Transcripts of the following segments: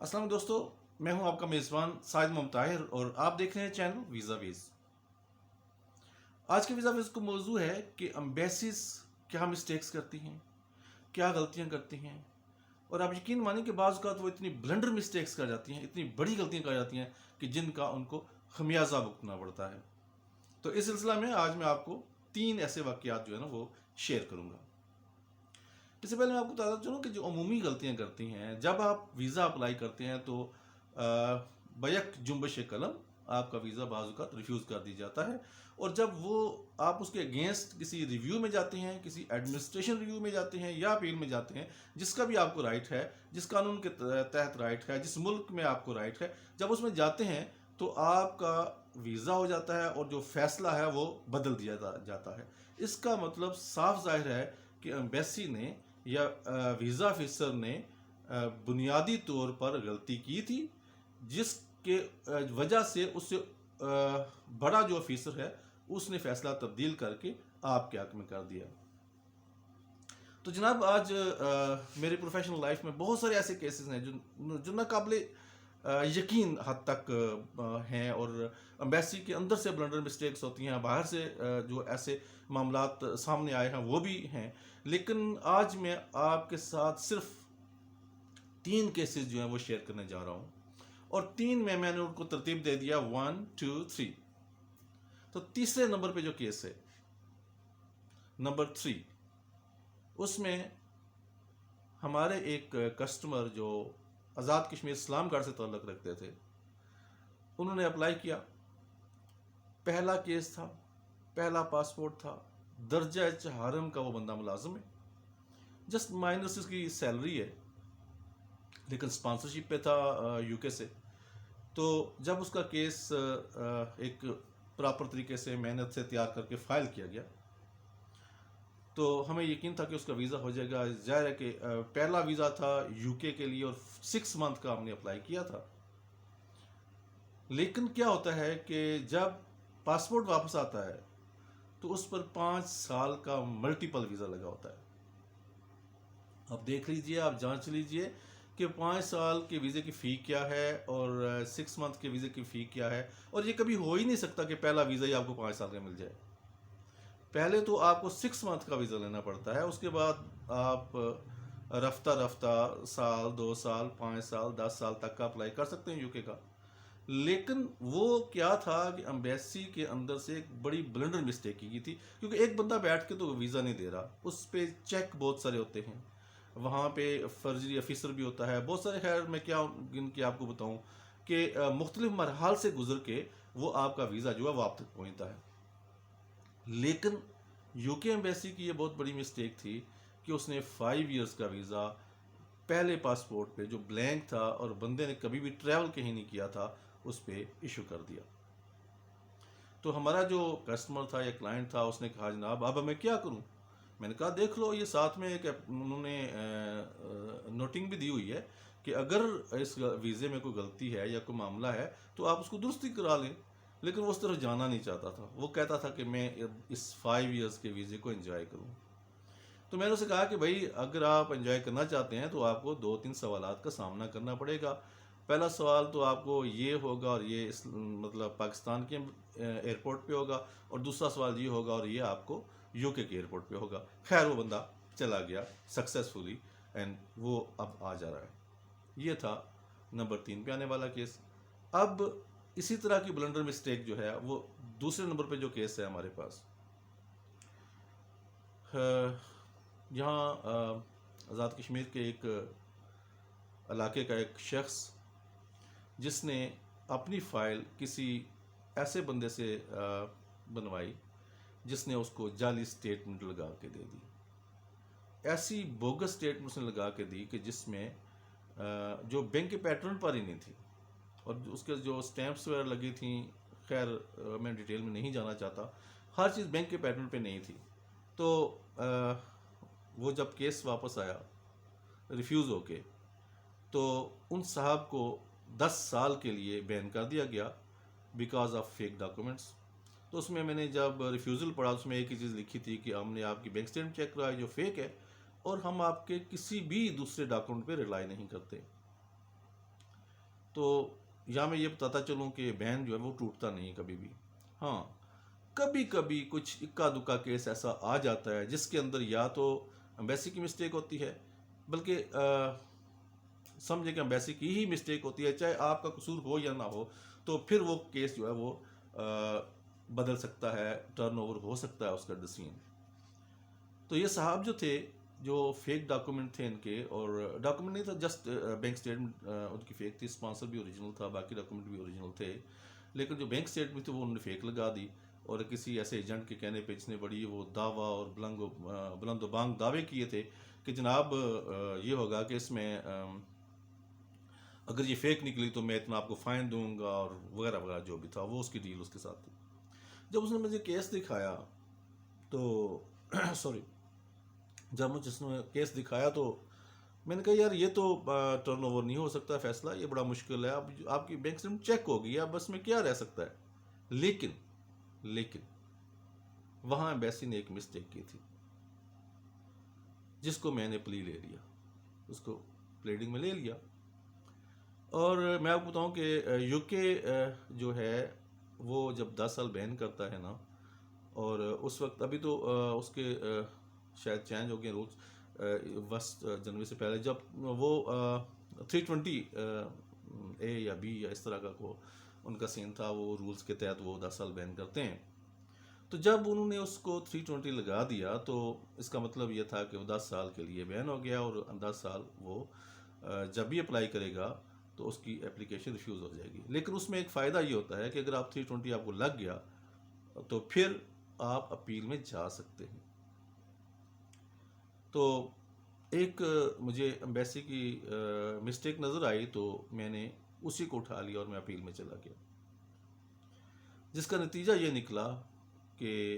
السلام علیکم دوستو، میں ہوں آپ کا میزبان سعید ممطاہر اور آپ دیکھ رہے ہیں چینل ویزا ویز۔ آج کے ویزا ویز کو موضوع ہے کہ امبیسیز کیا مسٹیکس کرتی ہیں، کیا غلطیاں کرتی ہیں، اور آپ یقین مانیں کہ بعض اوقات وہ اتنی بلنڈر مسٹیکس کر جاتی ہیں، اتنی بڑی غلطیاں کر جاتی ہیں کہ جن کا ان کو خمیازہ بھگتنا پڑتا ہے۔ تو اس سلسلہ میں آج میں آپ کو 3 ایسے واقعات جو ہے نا وہ شیئر کروں گا۔ اس سے پہلے میں آپ کو بتاتا چلوں کہ جو عمومی غلطیاں کرتی ہیں، جب آپ ویزا اپلائی کرتے ہیں تو بیک جنبش قلم آپ کا ویزا بعض اوقات ریفیوز کر دی جاتا ہے، اور جب وہ آپ اس کے اگینسٹ کسی ریویو میں جاتے ہیں، کسی ایڈمنسٹریشن ریویو میں جاتے ہیں یا اپیل میں جاتے ہیں، جس کا بھی آپ کو رائٹ ہے، جس قانون کے تحت رائٹ ہے، جس ملک میں آپ کو رائٹ ہے، جب اس میں جاتے ہیں تو آپ کا ویزا ہو جاتا ہے اور جو فیصلہ ہے وہ بدل دیا جاتا ہے۔ اس کا مطلب صاف ظاہر ہے کہ ایمبیسی نے یا ویزا آفیسر نے بنیادی طور پر غلطی کی تھی، جس کے وجہ سے اس سے بڑا جو آفیسر ہے اس نے فیصلہ تبدیل کر کے آپ کے حق میں کر دیا۔ تو جناب آج میرے پروفیشنل لائف میں بہت سارے ایسے کیسز ہیں جو ناقابل یقین حد تک ہیں، اور امبیسی کے اندر سے بلنڈر مسٹیکس ہوتی ہیں، باہر سے جو ایسے معاملات سامنے آئے ہیں وہ بھی ہیں، لیکن آج میں آپ کے ساتھ صرف 3 کیسز جو ہیں وہ شیئر کرنے جا رہا ہوں، اور 3 میں نے ان کو ترتیب دے دیا 1 2 3۔ تو تیسرے نمبر پہ جو کیس ہے نمبر 3، اس میں ہمارے ایک کسٹمر جو آزاد کشمیر اسلام گڑھ سے تعلق رکھتے تھے، انہوں نے اپلائی کیا، پہلا کیس تھا، پہلا پاسپورٹ تھا، درجہ چہارم کا وہ بندہ ملازم ہے، جسٹ مائنس اس کی سیلری ہے، لیکن اسپانسرشپ پہ تھا یو کے سے۔ تو جب اس کا کیس ایک پراپر طریقے سے محنت سے تیار کر کے فائل کیا گیا تو ہمیں یقین تھا کہ اس کا ویزا ہو جائے گا۔ ظاہر ہے کہ پہلا ویزا تھا یو کے لیے اور 6 منتھ کا ہم نے اپلائی کیا تھا، لیکن کیا ہوتا ہے کہ جب پاسپورٹ واپس آتا ہے تو اس پر 5 سال کا ملٹیپل ویزا لگا ہوتا ہے۔ آپ دیکھ لیجئے، آپ جانچ لیجئے کہ 5 سال کے ویزے کی فی کیا ہے اور 6 منتھ کے ویزے کی فی کیا ہے، اور یہ کبھی ہو ہی نہیں سکتا کہ پہلا ویزا ہی آپ کو 5 سال کا مل جائے۔ پہلے تو آپ کو 6 منتھ کا ویزا لینا پڑتا ہے، اس کے بعد آپ رفتہ رفتہ سال 2 سال 5 سال 10 سال تک کا اپلائی کر سکتے ہیں یو کے کا۔ لیکن وہ کیا تھا کہ امبیسی کے اندر سے ایک بڑی بلنڈر مسٹیک کی تھی، کیونکہ ایک بندہ بیٹھ کے تو ویزا نہیں دے رہا، اس پہ چیک بہت سارے ہوتے ہیں، وہاں پہ فرضی آفیسر بھی ہوتا ہے، بہت سارے، خیر میں کیا ان کی آپ کو بتاؤں کہ مختلف مراحل سے گزر کے وہ آپ کا ویزا جو ہے وہ آپ تک پہنچتا ہے۔ لیکن یو کے ایمبیسی کی یہ بہت بڑی مسٹیک تھی کہ اس نے 5 ایئرس کا ویزا پہلے پاسپورٹ پہ جو بلینک تھا اور بندے نے کبھی بھی ٹریول کہیں نہیں کیا تھا اس پہ ایشو کر دیا۔ تو ہمارا جو کسٹمر تھا یا کلائنٹ تھا اس نے کہا جناب اب میں کیا کروں؟ میں نے کہا دیکھ لو، یہ ساتھ میں ایک انہوں نے نوٹنگ بھی دی ہوئی ہے کہ اگر اس ویزے میں کوئی غلطی ہے یا کوئی معاملہ ہے تو آپ اس کو درستی کرا لیں، لیکن وہ اس طرف جانا نہیں چاہتا تھا، وہ کہتا تھا کہ میں اس 5 ایئرس کے ویزے کو انجوائے کروں۔ تو میں نے اسے کہا کہ بھائی اگر آپ انجوائے کرنا چاہتے ہیں تو آپ کو 2-3 سوالات کا سامنا کرنا پڑے گا۔ پہلا سوال تو آپ کو یہ ہوگا، اور یہ مطلب پاکستان کے ایئرپورٹ پہ ہوگا، اور دوسرا سوال یہ ہوگا اور یہ آپ کو یو کے ایئرپورٹ پہ ہوگا۔ خیر وہ بندہ چلا گیا سکسیسفلی، اینڈ وہ اب آ جا رہا ہے۔ یہ تھا نمبر 3 پہ آنے والا کیس۔ اب اسی طرح کی بلنڈر مسٹیک جو ہے وہ دوسرے نمبر پہ جو کیس ہے ہمارے پاس، یہاں آزاد کشمیر کے ایک علاقے کا ایک شخص جس نے اپنی فائل کسی ایسے بندے سے بنوائی جس نے اس کو جعلی سٹیٹمنٹ لگا کے دے دی، ایسی بوگس سٹیٹمنٹ اس نے لگا کے دی کہ جس میں جو بینک کے پیٹرن پر ہی نہیں تھی، اور اس کے جو سٹیمپس وغیرہ لگی تھیں، خیر میں ڈیٹیل میں نہیں جانا چاہتا، ہر چیز بینک کے پیٹرن پہ نہیں تھی۔ تو وہ جب کیس واپس آیا ریفیوز ہو کے، تو ان صاحب کو 10 سال کے لیے بین کر دیا گیا بیکاز آف فیک ڈاکومنٹس۔ تو اس میں نے جب ریفیوزل پڑھا اس میں ایک ہی چیز لکھی تھی کہ ہم نے آپ کی بینک اسٹیٹمنٹ چیک کرائی جو فیک ہے، اور ہم آپ کے کسی بھی دوسرے ڈاکومنٹ پہ ریلائی نہیں کرتے۔ تو یا میں یہ بتاتا چلوں کہ بین جو ہے وہ ٹوٹتا نہیں کبھی بھی. ہاں کبھی کبھی کچھ اکا دکا کیس ایسا آ جاتا ہے جس کے اندر یا تو امبیسی کی مسٹیک ہوتی ہے، بلکہ سمجھے کہ امبیسی کی ہی مسٹیک ہوتی ہے، چاہے آپ کا قصور ہو یا نہ ہو، تو پھر وہ کیس جو ہے وہ بدل سکتا ہے، ٹرن اوور ہو سکتا ہے اس کا ڈسیزن. تو یہ صاحب جو تھے، جو فیک ڈاکومنٹ تھے ان کے، اور ڈاکومنٹ نہیں تھا، جسٹ بینک اسٹیٹمنٹ ان کی فیک تھی، اسپانسر بھی اوریجنل تھا، باقی ڈاکومنٹ بھی اوریجنل تھے، لیکن جو بینک اسٹیٹمنٹ تھی وہ انہوں نے فیک لگا دی، اور کسی ایسے ایجنٹ کے کہنے پہ جس نے بڑی وہ دعویٰ اور بلند و بانگ دعوے کیے تھے کہ جناب یہ ہوگا کہ اس میں اگر یہ فیک نکلی تو میں اتنا آپ کو فائن دوں گا، اور وغیرہ وغیرہ جو بھی تھا، وہ اس کی ڈیل اس کے ساتھ تھی. جب اس نے مجھے کیس دکھایا تو سوری جب مجھے اس نے کیس دکھایا تو میں نے کہا یار یہ تو ٹرن اوور نہیں ہو سکتا فیصلہ، یہ بڑا مشکل ہے، اب آپ کی بینک اسٹیٹمنٹ چیک ہوگی، اب بس میں کیا رہ سکتا ہے. لیکن وہاں ایمبیسی نے ایک مسٹیک کی تھی جس کو میں نے پلی لے لیا، اس کو پلیڈنگ میں لے لیا. اور میں آپ کو بتاؤں کہ یو کے جو ہے وہ جب 10 سال بین کرتا ہے نا، اور اس وقت ابھی تو اس کے شاید چینج ہو گئے رولس 1 جنوری سے پہلے، جب وہ 320 اے یا بی یا اس طرح کا کو ان کا سین تھا، وہ رولز کے تحت وہ 10 سال بین کرتے ہیں. تو جب انہوں نے اس کو 320 لگا دیا تو اس کا مطلب یہ تھا کہ وہ 10 سال کے لیے بین ہو گیا، اور 10 سال وہ جب بھی اپلائی کرے گا تو اس کی اپلیکیشن ریفیوز ہو جائے گی. لیکن اس میں ایک فائدہ یہ ہوتا ہے کہ اگر آپ 320 آپ کو لگ گیا تو پھر آپ اپیل میں جا سکتے ہیں. تو ایک مجھے امبیسی کی مسٹیک نظر آئی تو میں نے اسی کو اٹھا لیا اور میں اپیل میں چلا گیا، جس کا نتیجہ یہ نکلا کہ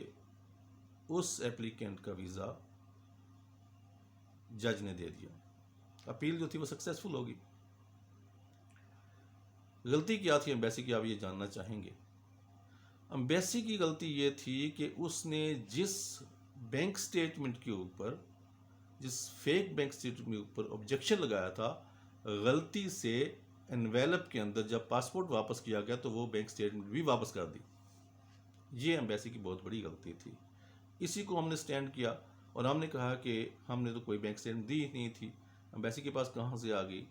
اس ایپلیکینٹ کا ویزا جج نے دے دیا. اپیل جو تھی وہ سکسیسفل ہوگی. غلطی کیا تھی امبیسی کی، آپ یہ جاننا چاہیں گے. امبیسی کی غلطی یہ تھی کہ اس نے جس بینک سٹیٹمنٹ کے اوپر، جس فیک بینک سٹیٹمنٹ کے اوپر آبجیکشن لگایا تھا، غلطی سے انویلپ کے اندر جب پاسپورٹ واپس کیا گیا تو وہ بینک سٹیٹمنٹ بھی واپس کر دی. یہ امبیسی کی بہت بڑی غلطی تھی. اسی کو ہم نے سٹینڈ کیا اور ہم نے کہا کہ ہم نے تو کوئی بینک سٹیٹمنٹ دی نہیں تھی، امبیسی کے پاس کہاں سے آ گئی.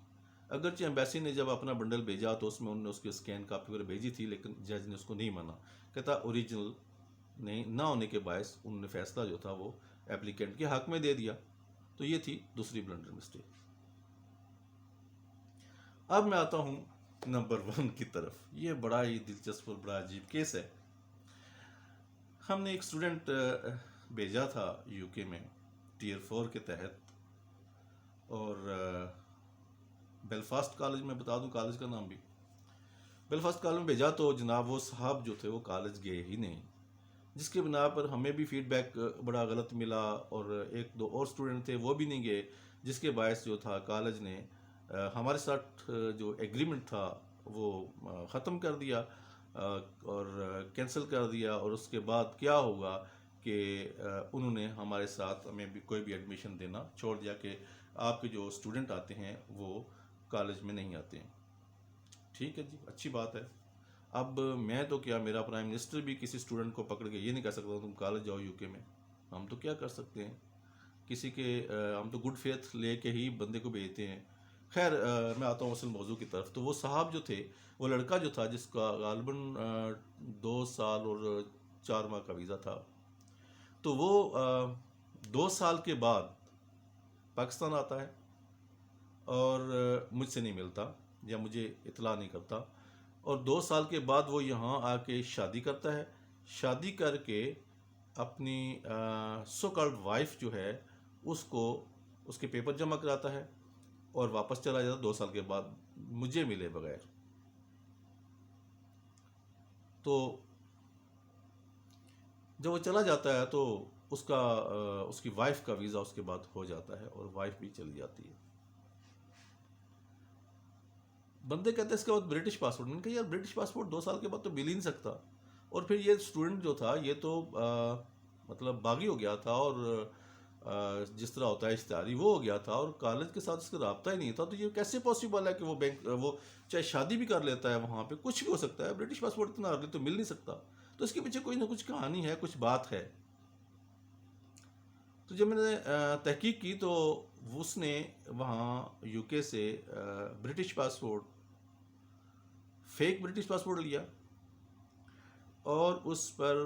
اگرچہ امبیسی نے جب اپنا بنڈل بھیجا تو اس میں انہوں نے اس کی اسکین کاپی وغیرہ بھیجی تھی، لیکن جج نے اس کو نہیں مانا، کہتا اوریجنل نہیں نہ ہونے کے باعث انہوں نے فیصلہ جو تھا وہ ایپلیکینٹ کے حق میں دے دیا. تو یہ تھی دوسری بلنڈر مسٹیک. اب میں آتا ہوں نمبر 1 کی طرف. یہ بڑا ہی دلچسپ اور بڑا عجیب کیس ہے. ہم نے ایک اسٹوڈنٹ بھیجا تھا یو کے میں ٹیئر 4 کے تحت، اور بیلفاسٹ کالج میں بتا دوں کالج کا نام بھی، بیلفاسٹ کالج میں بھیجا تو جناب وہ صاحب جو تھے وہ کالج گئے ہی نہیں، جس کے بنا پر ہمیں بھی فیڈ بیک بڑا غلط ملا، اور 1-2 اور اسٹوڈنٹ تھے وہ بھی نہیں گئے، جس کے باعث جو تھا کالج نے ہمارے ساتھ جو ایگریمنٹ تھا وہ ختم کر دیا اور کینسل کر دیا. اور اس کے بعد کیا ہوا کہ انہوں نے ہمارے ساتھ ہمیں بھی کوئی بھی ایڈمیشن دینا چھوڑ دیا کہ آپ کے جو اسٹوڈنٹ آتے ہیں وہ کالج میں نہیں آتے ہیں. ٹھیک ہے جی، اچھی بات ہے. اب میں تو کیا، میرا پرائم منسٹر بھی کسی اسٹوڈنٹ کو پکڑ کے یہ نہیں کہہ سکتا تم کالج جاؤ یو کے میں. ہم تو کیا کر سکتے ہیں، کسی کے ہم تو گڈ فیتھ لے کے ہی بندے کو بھیجتے ہیں. خیر میں آتا ہوں اصل موضوع کی طرف. تو وہ صاحب جو تھے، وہ لڑکا جو تھا جس کا غالباً 2 سال اور 4 ماہ کا ویزا تھا، تو وہ 2 سال کے بعد پاکستان آتا ہے اور مجھ سے نہیں ملتا یا مجھے اطلاع نہیں کرتا، اور 2 سال کے بعد وہ یہاں آ کے شادی کرتا ہے. شادی کر کے اپنی سو کالڈ وائف جو ہے اس کو اس کے پیپر جمع کراتا ہے اور واپس چلا جاتا 2 سال کے بعد مجھے ملے بغیر. تو جب وہ چلا جاتا ہے تو اس کی وائف کا ویزا اس کے بعد ہو جاتا ہے اور وائف بھی چلی جاتی ہے. بندے کہتے ہیں اس کے بعد برٹش پاسپورٹ. میں نے کہا یار برٹش پاسپورٹ 2 سال کے بعد تو مل ہی نہیں سکتا. اور پھر یہ اسٹوڈنٹ جو تھا یہ تو مطلب باغی ہو گیا تھا اور جس طرح ہوتا ہے اشتہاری، وہ ہو گیا تھا اور کالج کے ساتھ اس کا رابطہ ہی نہیں تھا، تو یہ کیسے پاسبل ہے کہ وہ چاہے شادی بھی کر لیتا ہے وہاں پہ، کچھ بھی ہو سکتا ہے، برٹش پاسپورٹ اتنا ارلی تو مل نہیں سکتا، تو اس کے پیچھے کوئی نہ کچھ کہانی ہے، کچھ بات ہے۔ تو جب میں نے تحقیق کی تو اس نے وہاں یو کے سے British passport, fake British passport لیا اور اس پر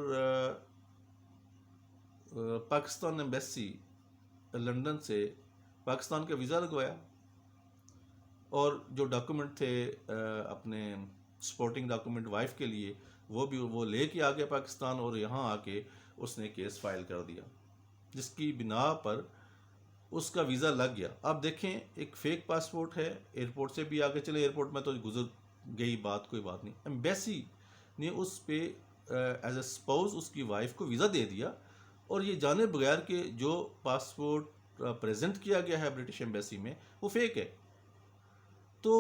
پاکستان ایمبیسی لندن سے پاکستان کا ویزا لگوایا، اور جو ڈاکومنٹ تھے اپنے سپورٹنگ ڈاکومنٹ وائف کے لیے، وہ لے کے آ گیا پاکستان، اور یہاں آ کے اس نے کیس فائل کر دیا، جس کی بنا پر اس کا ویزا لگ گیا۔ آپ دیکھیں، ایک فیک پاسپورٹ ہے، ایئرپورٹ سے بھی آگے چلے، ایئرپورٹ میں تو گزر گئی بات، کوئی بات نہیں، ایمبیسی نے اس پہ ایز اے سپوز اس کی وائف کو ویزا دے دیا، اور یہ جانے بغیر کہ جو پاسپورٹ پریزنٹ کیا گیا ہے برٹش ایمبیسی میں وہ فیک ہے۔ تو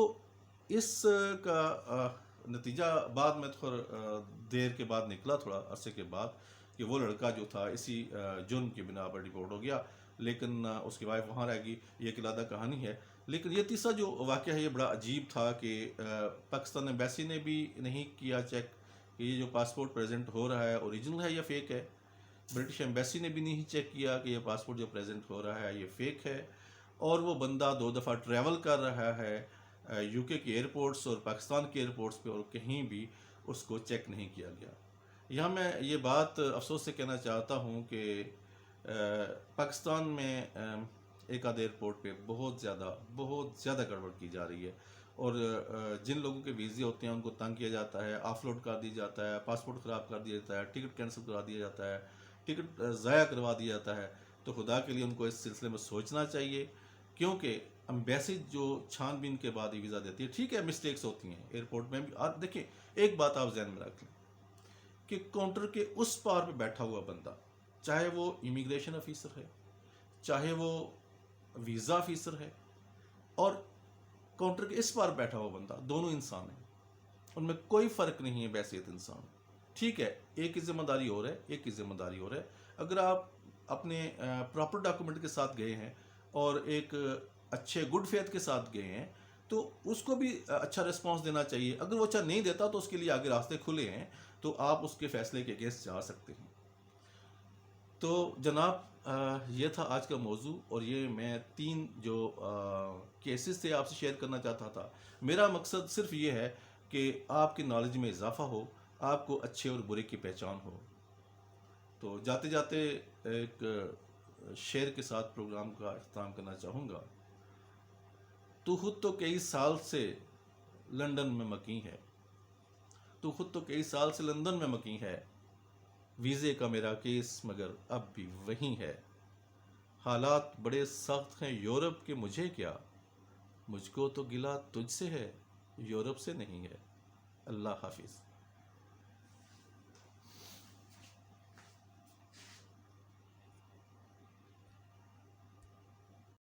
اس کا نتیجہ بعد میں تھوڑا دیر کے بعد نکلا، تھوڑا عرصے کے بعد، کہ وہ لڑکا جو تھا اسی جرم کی بنا پر ڈپورٹ ہو گیا، لیکن اس کی وائف وہاں رہ گئی۔ یہ ایک علیحدہ کہانی ہے۔ لیکن یہ تیسرا جو واقعہ ہے یہ بڑا عجیب تھا کہ پاکستان ایمبیسی نے بھی نہیں کیا چیک کہ یہ جو پاسپورٹ پریزنٹ ہو رہا ہے اوریجنل ہے یا فیک ہے، برٹش ایمبیسی نے بھی نہیں چیک کیا کہ یہ پاسپورٹ جو پریزنٹ ہو رہا ہے یہ فیک ہے، اور وہ بندہ 2 دفعہ ٹریول کر رہا ہے یو کے کی ایئرپورٹس اور پاکستان کے ایئرپورٹس پہ، اور کہیں بھی اس کو چیک نہیں کیا گیا۔ یہاں میں یہ بات افسوس سے کہنا چاہتا ہوں کہ پاکستان میں ایک آدھ ایئرپورٹ پہ بہت زیادہ گڑبڑ کی جا رہی ہے، اور جن لوگوں کے ویزے ہوتے ہیں ان کو تنگ کیا جاتا ہے، آف لوڈ کر دیا جاتا ہے، پاسپورٹ خراب کر دیا جاتا ہے، ٹکٹ کینسل کرا دیا جاتا ہے، ٹکٹ ضائع کروا دیا جاتا ہے۔ تو خدا کے لیے ان کو اس سلسلے میں سوچنا چاہیے، کیونکہ امبیسی جو چھان بین کے بعد ہی ویزا دیتی ہے، ٹھیک ہے مسٹیکس ہوتی ہیں ایئرپورٹ میں بھی۔ آپ دیکھیں، ایک بات آپ ذہن میں رکھ لیں کہ کاؤنٹر کے اس پار پہ بیٹھا ہوا بندہ، چاہے وہ امیگریشن آفیسر ہے، چاہے وہ ویزا آفیسر ہے، اور کاؤنٹر کے اس پار بیٹھا ہوا بندہ، دونوں انسان ہیں، ان میں کوئی فرق نہیں ہے بحیثیت انسان۔ ٹھیک ہے، ایک کی ذمہ داری اور ہے، ایک کی ذمہ داری اور ہے۔ اگر آپ اپنے پراپر ڈاکومنٹ کے ساتھ گئے ہیں اور ایک اچھے گڈ فیتھ کے ساتھ گئے ہیں تو اس کو بھی اچھا ریسپانس دینا چاہیے۔ اگر وہ اچھا نہیں دیتا تو اس کے لیے آگے راستے کھلے ہیں، تو آپ اس کے فیصلے کے اگینسٹ جا سکتے ہیں۔ تو جناب، یہ تھا آج کا موضوع، اور یہ میں 3 جو کیسز تھے آپ سے شیئر کرنا چاہتا تھا۔ میرا مقصد صرف یہ ہے کہ آپ کی نالج میں اضافہ ہو، آپ کو اچھے اور برے کی پہچان ہو۔ تو جاتے جاتے ایک شعر کے ساتھ پروگرام کا اختتام کرنا چاہوں گا۔ تو خود تو کئی سال سے لندن میں مقیم ہے، تو خود تو کئی سال سے لندن میں مقیم ہے، ویزے کا میرا کیس مگر اب بھی وہیں ہے۔ حالات بڑے سخت ہیں یورپ کے، مجھے کیا، مجھ کو تو گلہ تجھ سے ہے، یورپ سے نہیں ہے۔ اللہ حافظ۔